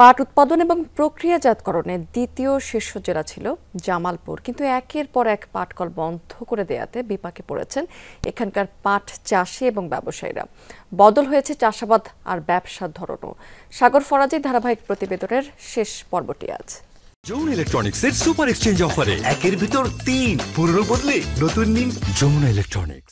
পাট উৎপাদন এবং প্রক্রিয়াজাতকরণে দ্বিতীয় শীর্ষ জেলা ছিল জামালপুর, কিন্তু একের পর এক পাটকল বন্ধ করে দেয়াতে বিপাকে পড়েছেন এখানকার পাট চাষি এবং ব্যবসায়ীরা। বদল হয়েছে চাষাবাদ আর ব্যবসার ধরনও। সাগর ফরাজি ধারাবাহিক প্রতিবেদনের শেষ পর্বটি আজ। যমুনা ইলেকট্রনিক্সের সুপার এক্সচেঞ্জ অফারে একের ভিতর ৩ পুরনো বদলে নতুন নিন যমুনা ইলেকট্রনিক্স।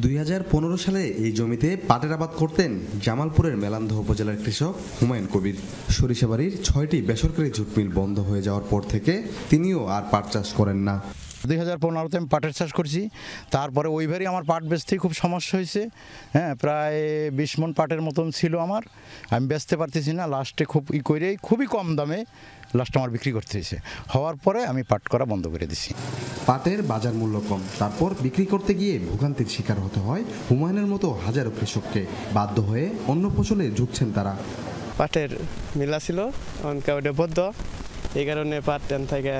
২০১৫ সালে এই জমিতে পাটের আবাদ করতেন জামালপুরের মেলান্দহ উপজেলার কৃষক হুমায়ুন কবির। সরিষাবাড়ির ৬টি বেসরকারি জুট মিল বন্ধ হয়ে যাওয়ার পর থেকে তিনিও আর পাট চাষ করেন না। ২০১৫তে আমি পাটের চাষ করছি, তারপরে ওইবারই আমার পাট বেচতেই খুব সমস্যা হয়েছে। প্রায় ২০ মণ পাটের মতন ছিল আমার, আমি বেচতে পারতেছি না। লাস্টে খুবই কম দামে লাস্ট আমার বিক্রি করতে হয়েছে। হওয়ার পরে আমি পাট করা বন্ধ করে দিছি। পাটের বাজার মূল্য কম, তারপর বিক্রি করতে গিয়ে ভোগান্তির শিকার হতে হয় হুমায়ুনের মতো হাজারো কৃষককে। বাধ্য হয়ে অন্য ফসলে ঝুঁকছেন তারা। পাটের মিলা ছিল ওটা বদ্ধ, এই কারণে পাট থেকে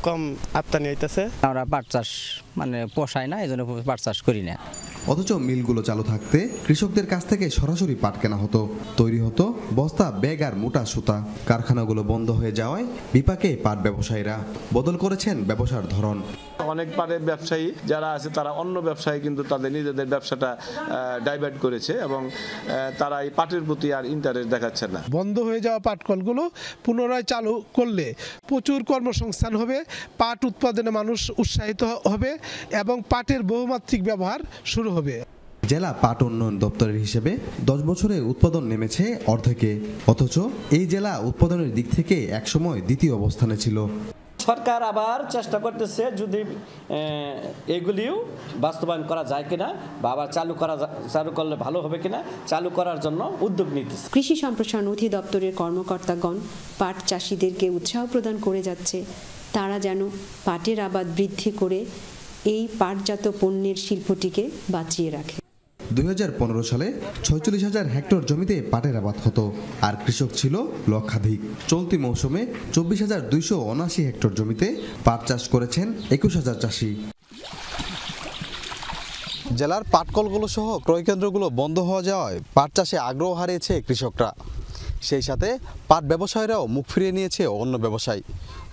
কম আমদানি হইতেছে। আমরা পাট চাষ পোষায় না, এই জন্য পাট চাষ করি না। অথচ মিলগুলো চালু থাকতে কৃষকদের কাছ থেকে সরাসরি পাট কেনা হতো, তৈরি হতো বস্তা, ব্যাগ আর মোটা সুতা। কারখানাগুলো বন্ধ হয়ে যাওয়ায় বিপাকে পাট ব্যবসায়ীরা। বদল করেছেন ব্যবসার ধরন। অনেক পাটের ব্যবসায়ী যারা আছে তারা অন্য ব্যবসায়ী কিন্তু তাদের নিজেদের ব্যবসাটা ডাইভার্ট করেছে এবং তারা এই পাটের প্রতি আর ইন্টারেস্ট দেখাচ্ছে না। বন্ধ হয়ে যাওয়া পাটকলগুলো পুনরায় চালু করলে প্রচুর কর্মসংস্থান হবে, পাট উৎপাদনে মানুষ উৎসাহিত হবে এবং পাটের বহুমাত্রিক ব্যবহার শুরু হবে। জেলা পাট উন্নয়ন দপ্তরের হিসেবে 10 বছরে উৎপাদন নেমেছে অর্ধেকে, অথচ এই জেলা উৎপাদনের দিক থেকে একসময় দ্বিতীয় অবস্থানে ছিল। সরকার আবার চেষ্টা করতেছে যদি এগুলিও বাস্তবায়ন করা যায় কিনা বা আবার চালু করলে ভালো হবে কিনা, চালু করার জন্য উদ্যোগ নিতেছে। কৃষি সম্প্রসারণ অধিদপ্তরের কর্মকর্তাগণ পাট চাষিদেরকে উৎসাহ প্রদান করে যাচ্ছে তারা যেন পাটের আবাদ বৃদ্ধি করে এই পাটজাত পণ্যের শিল্পটিকে বাঁচিয়ে রাখে। ২০১৫ সালে ৪৬,০০০ হেক্টর জমিতে পাটের আবাদ হতো, আর কৃষক ছিল লক্ষাধিক। চলতি মৌসুমে ২৪,২৭৯ হেক্টর জমিতে পাট চাষ করেছেন ২১,০০০ চাষি। জেলার পাটকলগুলো সহ ক্রয়কেন্দ্রগুলো বন্ধ হয়ে যাওয়ায় পাট চাষে আগ্রহ হারিয়েছে কৃষকরা। সেই সাথে পাট ব্যবসায়ীরাও মুখ ফিরিয়ে নিয়েছে অন্য ব্যবসায়ী।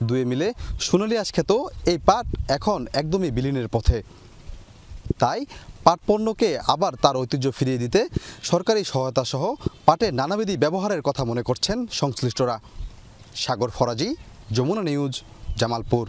দুয়ে মিলে সোনালী আঁশ খ্যাত এই পাট এখন একদমই বিলীনের পথে। তাই পাট পণ্যকে আবার তার ঐতিহ্য ফিরিয়ে দিতে সরকারি সহায়তা সহ পাটের নানাবিধি ব্যবহারের কথা মনে করছেন সংশ্লিষ্টরা। সাগর ফরাজি, যমুনা নিউজ, জামালপুর।